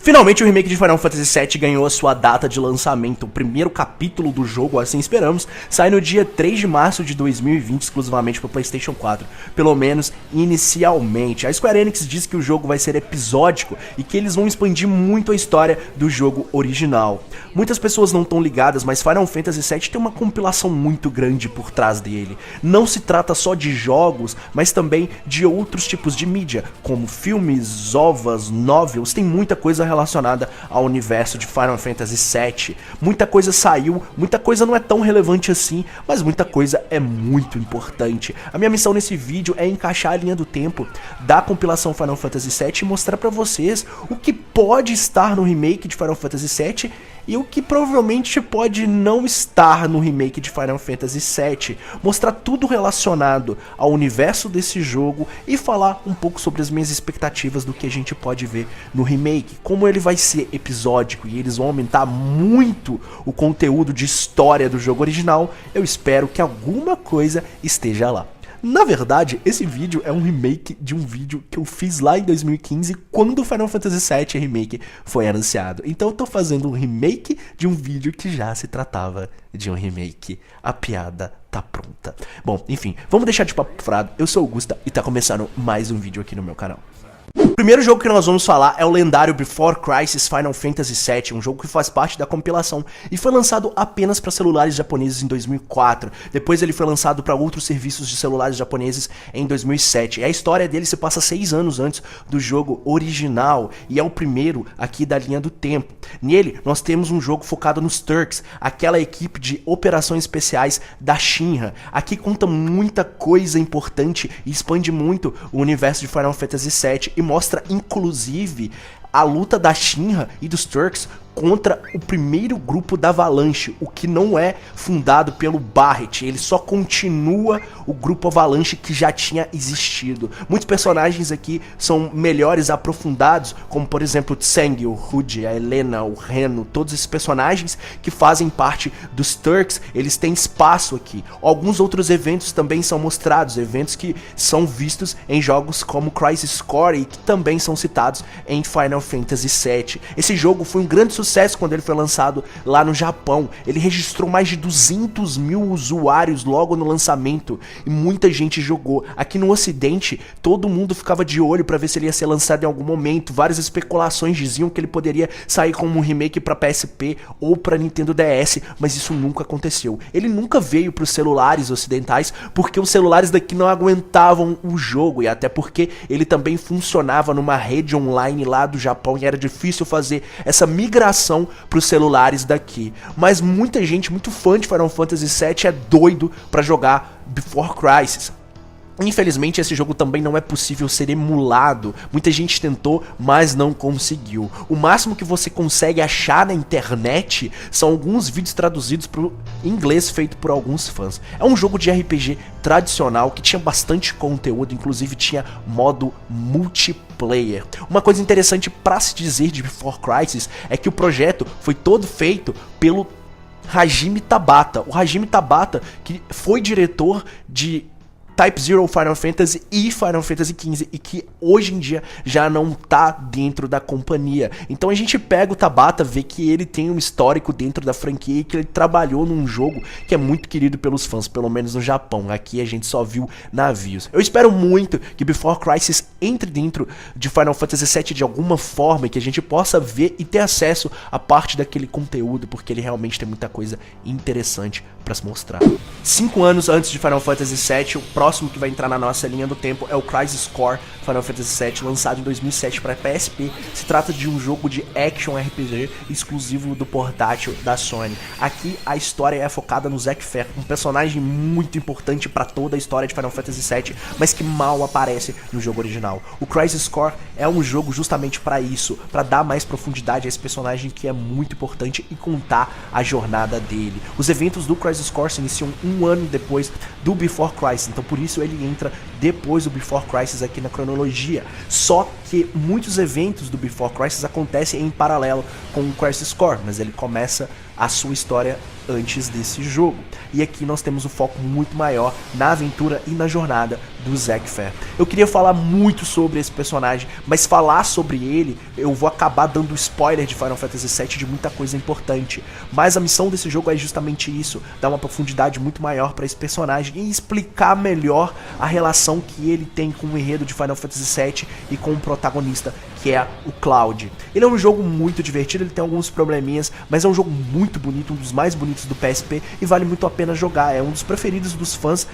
Finalmente o remake de Final Fantasy VII ganhou a sua data de lançamento. O primeiro capítulo do jogo, assim esperamos, sai no dia 3 de março de 2020, exclusivamente para o PlayStation 4. Pelo menos inicialmente. A Square Enix diz que o jogo vai ser episódico e que eles vão expandir muito a história do jogo original. Muitas pessoas não estão ligadas, mas Final Fantasy VII tem uma compilação muito grande por trás dele. Não se trata só de jogos, mas também de outros tipos de mídia, como filmes, ovas, novels, tem muita coisa relacionada ao universo de Final Fantasy VII. Muita coisa saiu, muita coisa não é tão relevante assim, mas muita coisa é muito importante. A minha missão nesse vídeo é encaixar a linha do tempo da compilação Final Fantasy VII e mostrar pra vocês o que pode estar no remake de Final Fantasy VII e o que provavelmente pode não estar no remake de Final Fantasy VII. Mostrar tudo relacionado ao universo desse jogo e falar um pouco sobre as minhas expectativas do que a gente pode ver no remake. Como ele vai ser episódico e eles vão aumentar muito o conteúdo de história do jogo original, eu espero que alguma coisa esteja lá. Na verdade, esse vídeo é um remake de um vídeo que eu fiz lá em 2015, quando o Final Fantasy VII Remake foi anunciado. Então eu tô fazendo um remake de um vídeo que já se tratava de um remake. A piada tá pronta. Bom, enfim, vamos deixar de papo furado. Eu sou o Gusta e tá começando mais um vídeo aqui no meu canal. O primeiro jogo que nós vamos falar é o lendário Before Crisis Final Fantasy VII, um jogo que faz parte da compilação e foi lançado apenas para celulares japoneses em 2004. Depois ele foi lançado para outros serviços de celulares japoneses em 2007. E a história dele se passa 6 anos antes do jogo original e é o primeiro aqui da linha do tempo. Nele nós temos um jogo focado nos Turks, aquela equipe de operações especiais da Shinra. Aqui conta muita coisa importante e expande muito o universo de Final Fantasy VII e mostra inclusive a luta da Shinra e dos Turks contra o primeiro grupo da Avalanche, o que não é fundado pelo Barret, ele só continua o grupo Avalanche que já tinha existido. Muitos personagens aqui são melhores aprofundados, como por exemplo o Tseng, o Rude, a Helena, o Reno, todos esses personagens que fazem parte dos Turks, eles têm espaço aqui. Alguns outros eventos também são mostrados, eventos que são vistos em jogos como Crisis Core e que também são citados em Final Fantasy VII. Esse jogo foi um grande sucesso quando ele foi lançado lá no Japão. Ele registrou mais de 200 mil usuários logo no lançamento e muita gente jogou. Aqui no ocidente, todo mundo ficava de olho para ver se ele ia ser lançado em algum momento. Várias especulações diziam que ele poderia sair como um remake para PSP ou para Nintendo DS, mas isso nunca aconteceu. Ele nunca veio para os celulares ocidentais porque os celulares daqui não aguentavam o jogo e até porque ele também funcionava numa rede online lá do Japão e era difícil fazer essa migração para os celulares daqui. Mas muita gente, muito fã de Final Fantasy VII é doido para jogar Before Crisis. Infelizmente esse jogo também não é possível ser emulado, muita gente tentou, mas não conseguiu. O máximo que você consegue achar na internet são alguns vídeos traduzidos para o inglês feito por alguns fãs. É um jogo de RPG tradicional que tinha bastante conteúdo, inclusive tinha modo multiplayer. Uma coisa interessante para se dizer de Before Crisis é que o projeto foi todo feito pelo Hajime Tabata. O Hajime Tabata, que foi diretor de Type Zero Final Fantasy e Final Fantasy XV e que hoje em dia já não tá dentro da companhia. Então a gente pega o Tabata, vê que ele tem um histórico dentro da franquia e que ele trabalhou num jogo que é muito querido pelos fãs, pelo menos no Japão. Aqui a gente só viu navios. Eu espero muito que Before Crisis entre dentro de Final Fantasy VII de alguma forma e que a gente possa ver e ter acesso a parte daquele conteúdo, porque ele realmente tem muita coisa interessante para se mostrar. 5 anos antes de Final Fantasy VII, o próximo que vai entrar na nossa linha do tempo é o Crisis Core Final Fantasy VII, lançado em 2007 para PSP. Se trata de um jogo de action RPG exclusivo do portátil da Sony. Aqui a história é focada no Zack Fair, um personagem muito importante para toda a história de Final Fantasy VII, mas que mal aparece no jogo original. O Crisis Core é um jogo justamente para isso, para dar mais profundidade a esse personagem que é muito importante e contar a jornada dele. Os eventos do Crisis Core se iniciam um ano depois do Before Crisis, então por isso ele entra depois do Before Crisis aqui na cronologia. Só porque muitos eventos do Before Crisis acontecem em paralelo com o Crisis Core, mas ele começa a sua história antes desse jogo. E aqui nós temos um foco muito maior na aventura e na jornada do Zack Fair. Eu queria falar muito sobre esse personagem, mas falar sobre ele, eu vou acabar dando spoiler de Final Fantasy VII de muita coisa importante. Mas a missão desse jogo é justamente isso, dar uma profundidade muito maior para esse personagem e explicar melhor a relação que ele tem com o enredo de Final Fantasy VII e com o protagonista, que é o Cloud. Ele é um jogo muito divertido, ele tem alguns probleminhas, mas é um jogo muito bonito, um dos mais bonitos do PSP e vale muito a pena jogar. É um dos preferidos dos fãs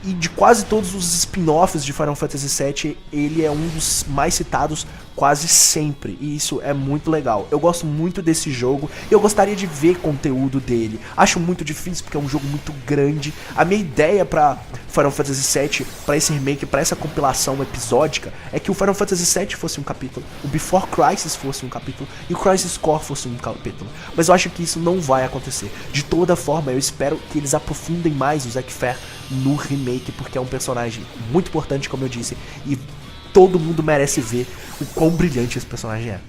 e de quase todos os spin-offs de Final Fantasy VII, ele é um dos mais citados quase sempre, e isso é muito legal. Eu gosto muito desse jogo e eu gostaria de ver conteúdo dele. Acho muito difícil porque é um jogo muito grande. A minha ideia pra Final Fantasy VII, pra esse remake, pra essa compilação episódica, é que o Final Fantasy VII fosse um capítulo, o Before Crisis fosse um capítulo e o Crisis Core fosse um capítulo. Mas eu acho que isso não vai acontecer. De toda forma, eu espero que eles aprofundem mais o Zack Fair no remake, porque é um personagem muito importante, como eu disse, e todo mundo merece ver o quão brilhante esse personagem é.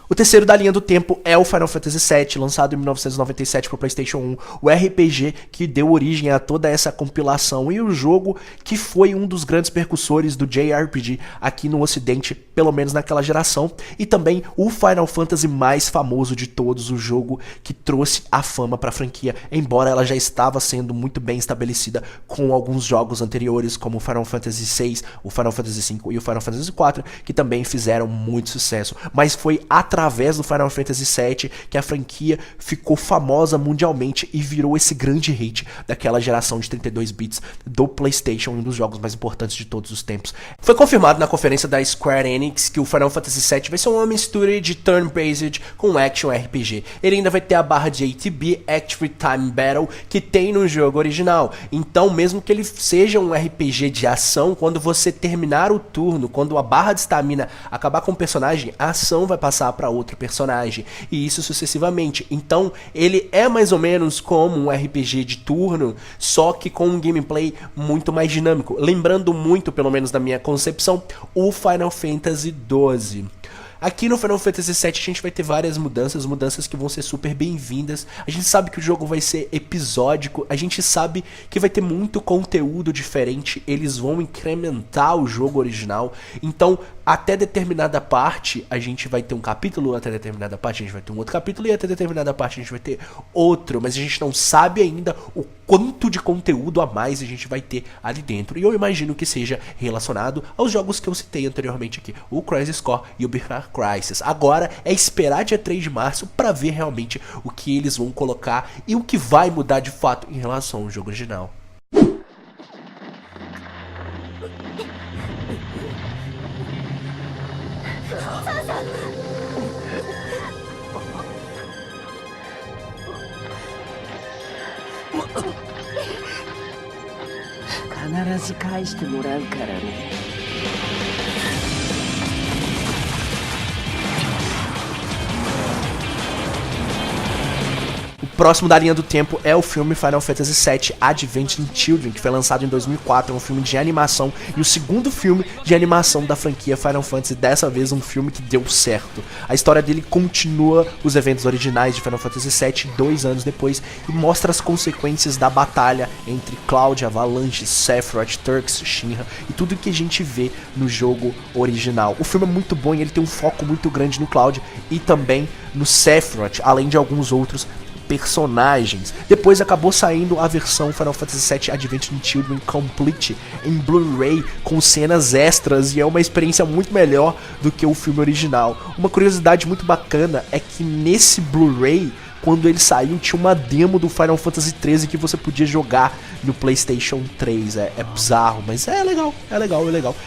O terceiro da linha do tempo é o Final Fantasy VII, lançado em 1997 para o PlayStation 1, o RPG que deu origem a toda essa compilação e o jogo que foi um dos grandes percussores do JRPG aqui no ocidente, pelo menos naquela geração, e também o Final Fantasy mais famoso de todos, o jogo que trouxe a fama para a franquia, embora ela já estava sendo muito bem estabelecida com alguns jogos anteriores, como o Final Fantasy VI, o Final Fantasy V e o Final Fantasy IV, que também fizeram muito sucesso, mas foi através do Final Fantasy VII que a franquia ficou famosa mundialmente e virou esse grande hit daquela geração de 32 bits do PlayStation, um dos jogos mais importantes de todos os tempos. Foi confirmado na conferência da Square Enix que o Final Fantasy VII vai ser uma mistura de turn-based com action RPG. Ele ainda vai ter a barra de ATB, Active Time Battle, que tem no jogo original. Então, mesmo que ele seja um RPG de ação, quando você terminar o turno, quando a barra de estamina acabar com o personagem, a ação vai passar para outro personagem, e isso sucessivamente. Então ele é mais ou menos como um RPG de turno, só que com um gameplay muito mais dinâmico, lembrando muito, pelo menos na minha concepção, o Final Fantasy XII. Aqui no Final Fantasy VII a gente vai ter várias mudanças que vão ser super bem-vindas. A gente sabe que o jogo vai ser episódico, a gente sabe que vai ter muito conteúdo diferente, eles vão incrementar o jogo original. Então, até determinada parte a gente vai ter um capítulo, até determinada parte a gente vai ter um outro capítulo, e até determinada parte a gente vai ter outro, mas a gente não sabe ainda o quanto de conteúdo a mais a gente vai ter ali dentro. E eu imagino que seja relacionado aos jogos que eu citei anteriormente aqui, o Crisis Core e o Before Crisis. Agora é esperar dia 3 de março para ver realmente o que eles vão colocar e o que vai mudar de fato em relação ao jogo original. O próximo da linha do tempo é o filme Final Fantasy VII Adventure Children, que foi lançado em 2004, é um filme de animação e o segundo filme de animação da franquia Final Fantasy, dessa vez um filme que deu certo. A história dele continua os eventos originais de Final Fantasy VII 2 anos depois e mostra as consequências da batalha entre Cloud, Avalanche, Sephiroth, Turks, Shinra e tudo que a gente vê no jogo original. O filme é muito bom e ele tem um foco muito grande no Cloud e também no Sephiroth, além de alguns outros personagens. Depois acabou saindo a versão Final Fantasy VII Adventure Children Complete em Blu-ray com cenas extras e é uma experiência muito melhor do que o filme original. Uma curiosidade muito bacana é que nesse Blu-ray, quando ele saiu, tinha uma demo do Final Fantasy XIII que você podia jogar no PlayStation 3. É bizarro, mas é legal.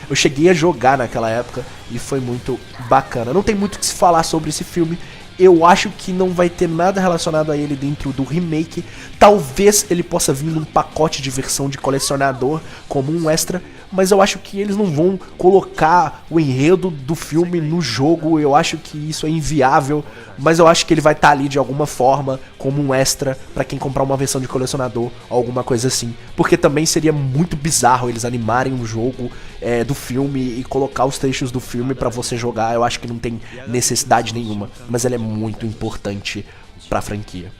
Eu cheguei a jogar naquela época e foi muito bacana. Não tem muito o que se falar sobre esse filme. Eu acho que não vai ter nada relacionado a ele dentro do remake. Talvez ele possa vir num pacote de versão de colecionador como um extra, mas eu acho que eles não vão colocar o enredo do filme no jogo, eu acho que isso é inviável, mas eu acho que ele vai estar ali de alguma forma como um extra pra quem comprar uma versão de colecionador ou alguma coisa assim, porque também seria muito bizarro eles animarem um jogo do filme e colocar os trechos do filme pra você jogar. Eu acho que não tem necessidade nenhuma, mas ele é muito importante pra franquia.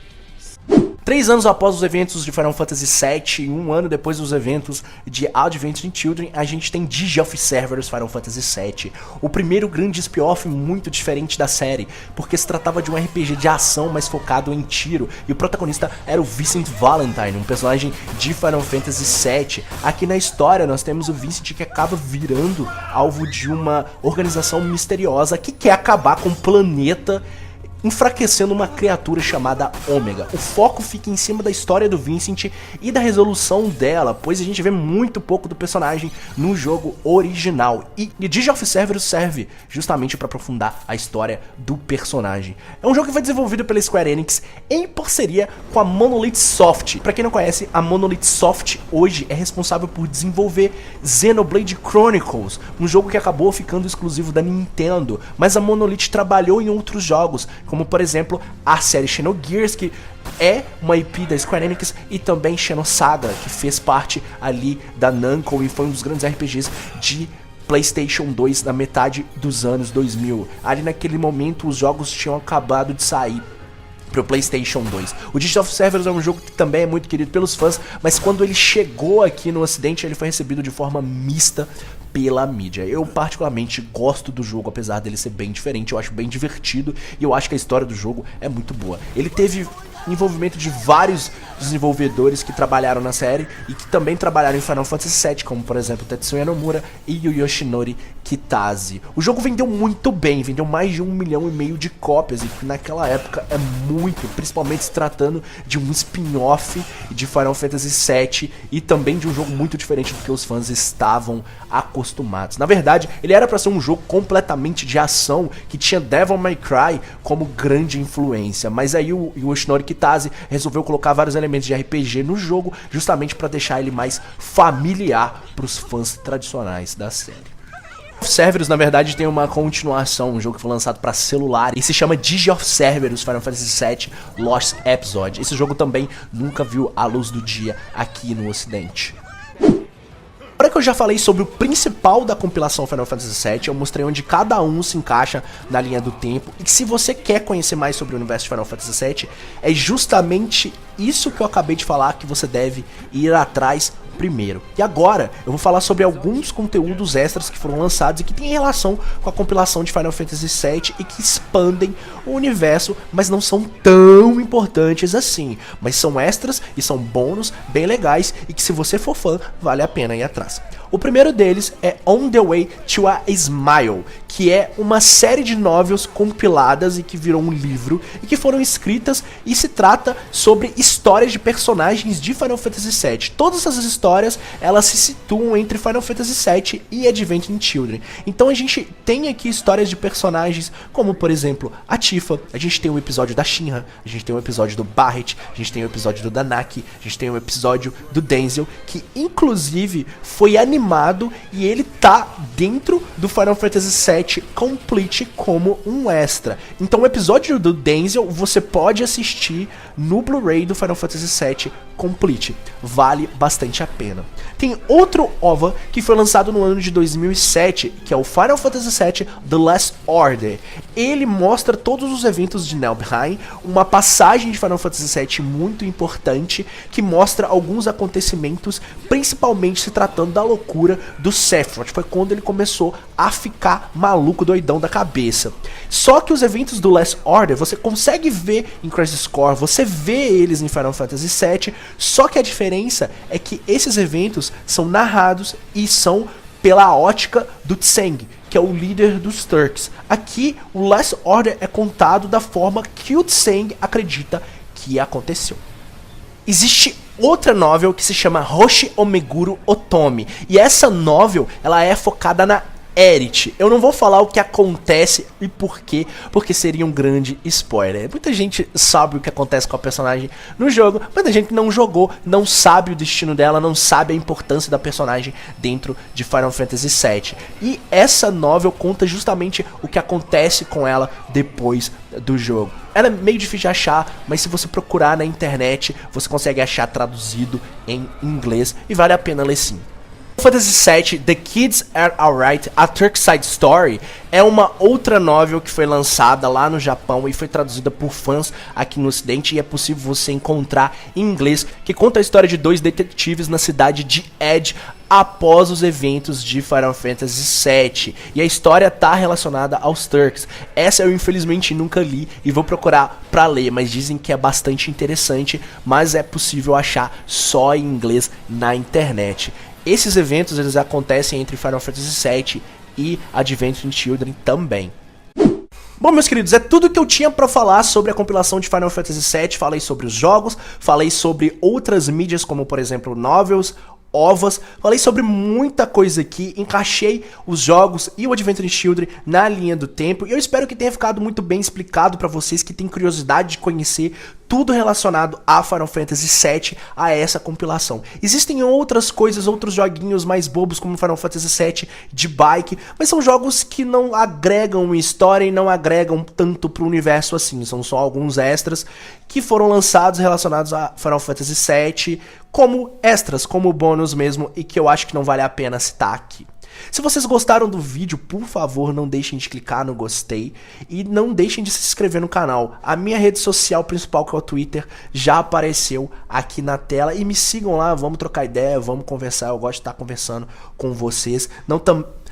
3 anos após os eventos de Final Fantasy VII e 1 ano depois dos eventos de Advent Children, a gente tem Digi of Cerberus Final Fantasy VII, o primeiro grande spin-off muito diferente da série, porque se tratava de um RPG de ação mais focado em tiro, e o protagonista era o Vincent Valentine, um personagem de Final Fantasy VII. Aqui na história nós temos o Vincent que acaba virando alvo de uma organização misteriosa que quer acabar com o planeta, enfraquecendo uma criatura chamada Ômega. O foco fica em cima da história do Vincent e da resolução dela, pois a gente vê muito pouco do personagem no jogo original. E Digi of Cerberus serve justamente para aprofundar a história do personagem. É um jogo que foi desenvolvido pela Square Enix em parceria com a Monolith Soft. Para quem não conhece, a Monolith Soft hoje é responsável por desenvolver Xenoblade Chronicles, um jogo que acabou ficando exclusivo da Nintendo, mas a Monolith trabalhou em outros jogos, como por exemplo a série Xenogears, que é uma IP da Square Enix, e também Xenosaga, que fez parte ali da Namco e foi um dos grandes RPGs de PlayStation 2 na metade dos anos 2000. Ali naquele momento os jogos tinham acabado de sair pro PlayStation 2. O Digi of Cerberus é um jogo que também é muito querido pelos fãs, mas quando ele chegou aqui no ocidente, ele foi recebido de forma mista pela mídia. Eu particularmente gosto do jogo, apesar dele ser bem diferente, eu acho bem divertido e eu acho que a história do jogo é muito boa. Ele teve envolvimento de vários desenvolvedores que trabalharam na série e que também trabalharam em Final Fantasy VII, como por exemplo Tetsuya Nomura e o Yoshinori Kitase. O jogo vendeu muito bem, vendeu mais de 1,5 milhão de cópias, e que naquela época é muito, principalmente se tratando de um spin-off de Final Fantasy VII e também de um jogo muito diferente do que os fãs estavam acostumados. Na verdade, ele era para ser um jogo completamente de ação, que tinha Devil May Cry como grande influência, mas aí o Yoshinori Kitase resolveu colocar vários elementos de RPG no jogo, justamente para deixar ele mais familiar para os fãs tradicionais da série. Cerberus, na verdade, tem uma continuação, um jogo que foi lançado para celular e se chama Digi of Cerberus Final Fantasy VII Lost Episode. Esse jogo também nunca viu a luz do dia aqui no ocidente. Agora que eu já falei sobre o principal da compilação Final Fantasy VII, eu mostrei onde cada um se encaixa na linha do tempo, e que se você quer conhecer mais sobre o universo de Final Fantasy VII, é justamente isso que eu acabei de falar que você deve ir atrás primeiro. E agora eu vou falar sobre alguns conteúdos extras que foram lançados e que têm relação com a compilação de Final Fantasy VII e que expandem o universo, mas não são tão importantes assim. Mas são extras e são bônus bem legais e que, se você for fã, vale a pena ir atrás. O primeiro deles é On the Way to a Smile, que é uma série de novels compiladas e que virou um livro e que foram escritas, e se trata sobre histórias de personagens de Final Fantasy VII. Todas essas histórias, elas se situam entre Final Fantasy VII e Advent Children. Então a gente tem aqui histórias de personagens como, por exemplo, a Tifa, a gente tem um episódio da Shinra, a gente tem um episódio do Barret, a gente tem um episódio do Danaki, a gente tem um episódio do Denzel, que inclusive foi animado e ele tá dentro do Final Fantasy VII Complete como um extra. Então o episódio do Denzel você pode assistir no Blu-ray do Final Fantasy VII Complete. Vale bastante a pena. Tem outro OVA que foi lançado no ano de 2007, que é o Final Fantasy VII The Last Order. Ele mostra todos os eventos de Nibelheim, uma passagem de Final Fantasy VII muito importante, que mostra alguns acontecimentos, principalmente se tratando da loucura do Sephiroth. Foi quando ele começou a ficar maluco, doidão da cabeça. Só que os eventos do Last Order você consegue ver em Crisis Core, você vê eles em Final Fantasy VII, só que a diferença é que esses eventos são narrados e são pela ótica do Tseng, que é o líder dos Turks. Aqui o Last Order é contado da forma que o Tseng acredita que aconteceu. Existe outra novel que se chama Hoshi Omeguro Otome, e essa novel ela é focada na Aerith. Eu não vou falar o que acontece e por quê, porque seria um grande spoiler. Muita gente sabe o que acontece com a personagem no jogo, muita gente não jogou, não sabe o destino dela, não sabe a importância da personagem dentro de Final Fantasy VII. E essa novel conta justamente o que acontece com ela depois do jogo. Ela é meio difícil de achar, mas se você procurar na internet, você consegue achar traduzido em inglês e vale a pena ler sim. Final Fantasy VII The Kids Are Alright, A Turk Side Story é uma outra novel que foi lançada lá no Japão e foi traduzida por fãs aqui no ocidente e é possível você encontrar em inglês, que conta a história de dois detetives na cidade de Edge após os eventos de Final Fantasy VII, e a história tá relacionada aos Turks. Essa eu infelizmente nunca li e vou procurar pra ler, mas dizem que é bastante interessante, mas é possível achar só em inglês na internet. Esses eventos eles acontecem entre Final Fantasy VII e Advent Children também. Bom, meus queridos, é tudo que eu tinha pra falar sobre a compilação de Final Fantasy VII. Falei sobre os jogos, falei sobre outras mídias como, por exemplo, novels, ovas, falei sobre muita coisa aqui, encaixei os jogos e o Advent Children na linha do tempo e eu espero que tenha ficado muito bem explicado pra vocês que têm curiosidade de conhecer tudo relacionado a Final Fantasy VII, a essa compilação. Existem outras coisas, outros joguinhos mais bobos como Final Fantasy VII de bike, mas são jogos que não agregam história e não agregam tanto pro universo assim, são só alguns extras que foram lançados relacionados a Final Fantasy VII como extras, como bônus mesmo, e que eu acho que não vale a pena citar aqui. Se vocês gostaram do vídeo, por favor, não deixem de clicar no gostei e não deixem de se inscrever no canal. A minha rede social principal, que é o Twitter, já apareceu aqui na tela e me sigam lá, vamos trocar ideia, vamos conversar, eu gosto de estar conversando com vocês.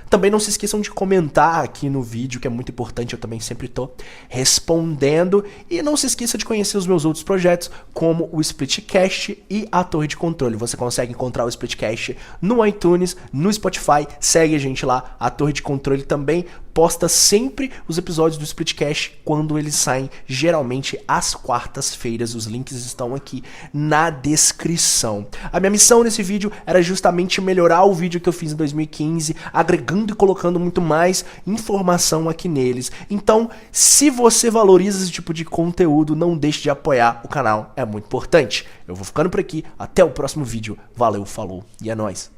Também não se esqueçam de comentar aqui no vídeo, que é muito importante, eu também sempre tô respondendo. E não se esqueça de conhecer os meus outros projetos, como o Splitcast e a Torre de Controle. Você consegue encontrar o Splitcast no iTunes, no Spotify, segue a gente lá. A Torre de Controle também posta sempre os episódios do Splitcast quando eles saem, geralmente às quartas-feiras. Os links estão aqui na descrição. A minha missão nesse vídeo era justamente melhorar o vídeo que eu fiz em 2015, agregando e colocando muito mais informação aqui neles. Então, se você valoriza esse tipo de conteúdo, não deixe de apoiar o canal, é muito importante. Eu vou ficando por aqui, até o próximo vídeo. Valeu, falou e é nóis.